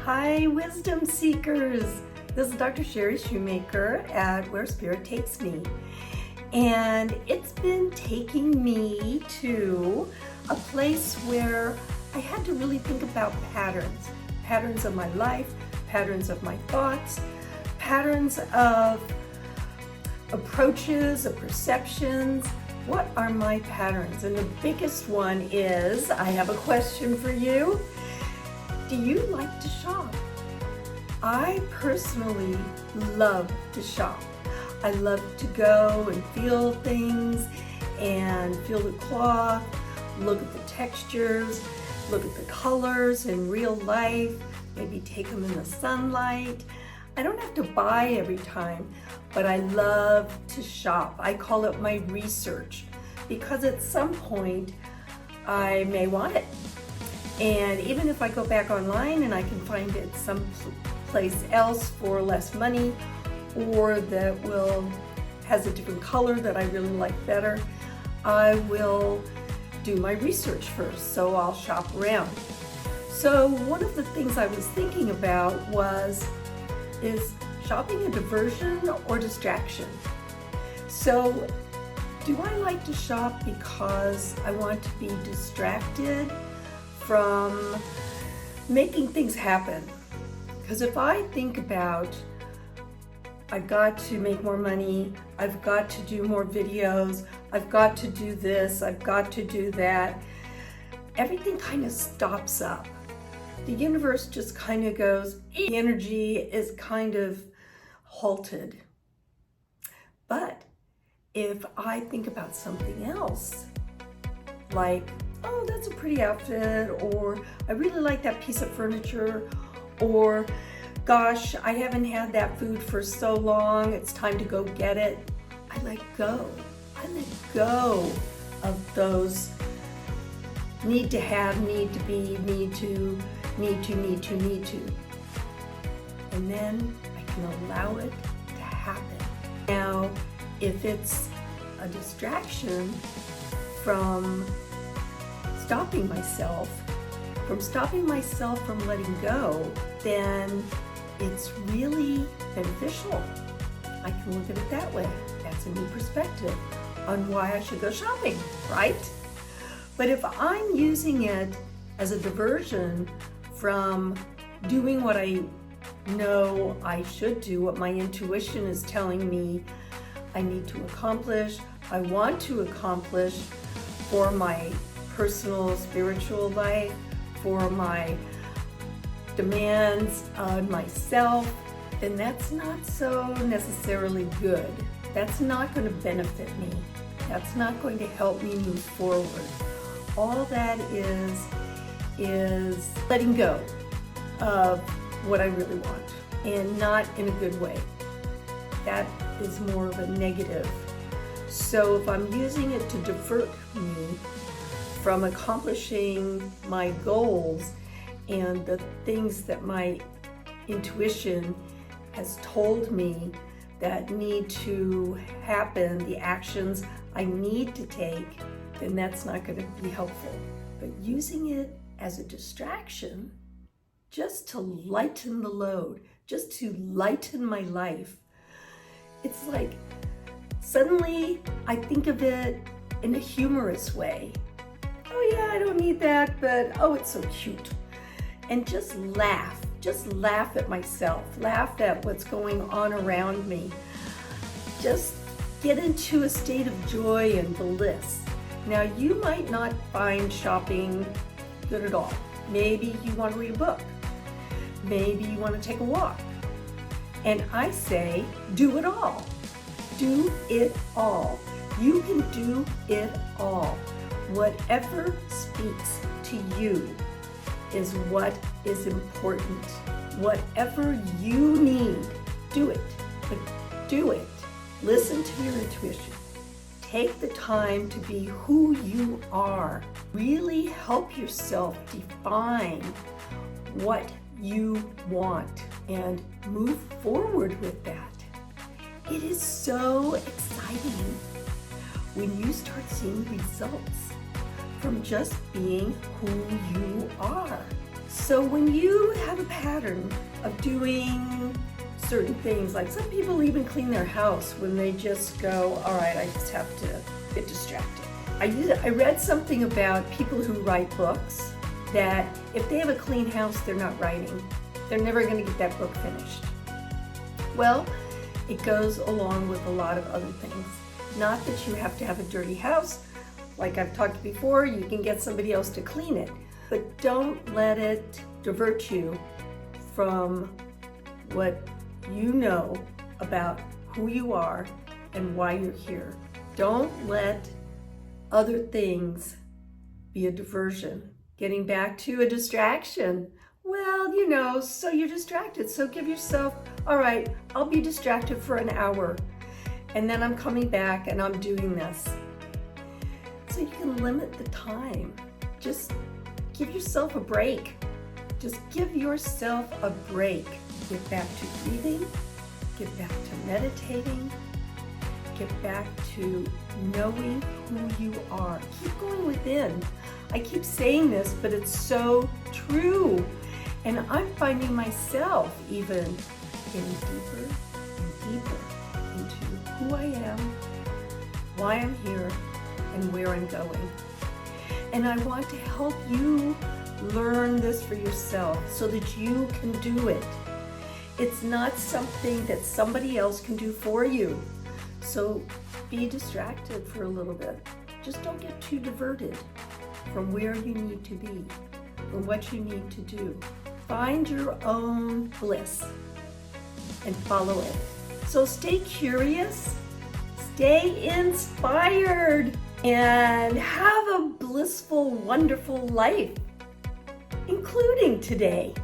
Hi, wisdom seekers. This is Dr. Sherry Shoemaker at Where Spirit Takes Me. And it's been taking me to a place where I had to really think about patterns of my life, patterns of my thoughts, patterns of approaches, of perceptions. What are my patterns? And the biggest one is, I have a question for you. Do you like to shop? I personally love to shop. I love to go and feel things and feel the cloth, look at the textures, look at the colors in real life, maybe take them in the sunlight. I don't have to buy every time, but I love to shop. I call it my research because at some point I may want it. And even if I go back online and I can find it someplace else for less money or that has a different color that I really like better, I will do my research first, so I'll shop around. So one of the things I was thinking about is shopping a diversion or distraction? So do I like to shop because I want to be distracted from making things happen? Because if I think about, I've got to make more money, I've got to do more videos, I've got to do this, I've got to do that, everything kind of stops up. The universe just kind of goes, the energy is kind of halted. But if I think about something else, like, oh, that's a pretty outfit, or I really like that piece of furniture, or gosh, I haven't had that food for so long, it's time to go get it. I let go. I let go of those need to have, need to be, need to. And then I can allow it to happen. Now, if it's a distraction from stopping myself from letting go, then it's really beneficial. I can look at it that way. That's a new perspective on why I should go shopping, right? But if I'm using it as a diversion from doing what I know I should do, what my intuition is telling me I need to accomplish, I want to accomplish for my personal spiritual life, for my demands on myself, then that's not so necessarily good. That's not going to benefit me. That's not going to help me move forward. All that is letting go of what I really want, and not in a good way. That is more of a negative. So if I'm using it to divert me from accomplishing my goals and the things that my intuition has told me that need to happen, the actions I need to take, then that's not going to be helpful. But using it as a distraction, just to lighten the load, just to lighten my life, it's like suddenly I think of it in a humorous way. Oh yeah, I don't need that, but oh, it's so cute. And just laugh at myself, laugh at what's going on around me. Just get into a state of joy and bliss. Now, you might not find shopping good at all. Maybe you want to read a book. Maybe you want to take a walk. And I say, do it all. Do it all. You can do it all. Whatever speaks to you is what is important. Whatever you need, do it. But do it. Listen to your intuition. Take the time to be who you are. Really help yourself define what you want and move forward with that. It is so exciting when you start seeing results from just being who you are. So when you have a pattern of doing certain things, like some people even clean their house when they just go, all right, I just have to get distracted. I read something about people who write books that if they have a clean house, they're not writing. They're never going to get that book finished. Well, it goes along with a lot of other things. Not that you have to have a dirty house. Like I've talked before, you can get somebody else to clean it. But don't let it divert you from what you know about who you are and why you're here. Don't let other things be a diversion. Getting back to a distraction. Well, you know, so you're distracted. So give yourself, all right, I'll be distracted for an hour. And then I'm coming back and I'm doing this. So you can limit the time. Just give yourself a break. Just give yourself a break. Get back to breathing. Get back to meditating. Get back to knowing who you are. Keep going within. I keep saying this, but it's so true. And I'm finding myself even getting deeper and deeper into who I am, why I'm here, and where I'm going. And I want to help you learn this for yourself so that you can do it. It's not something that somebody else can do for you. So be distracted for a little bit. Just don't get too diverted from where you need to be, from what you need to do. Find your own bliss and follow it. So stay curious, stay inspired, and have a blissful, wonderful life, including today.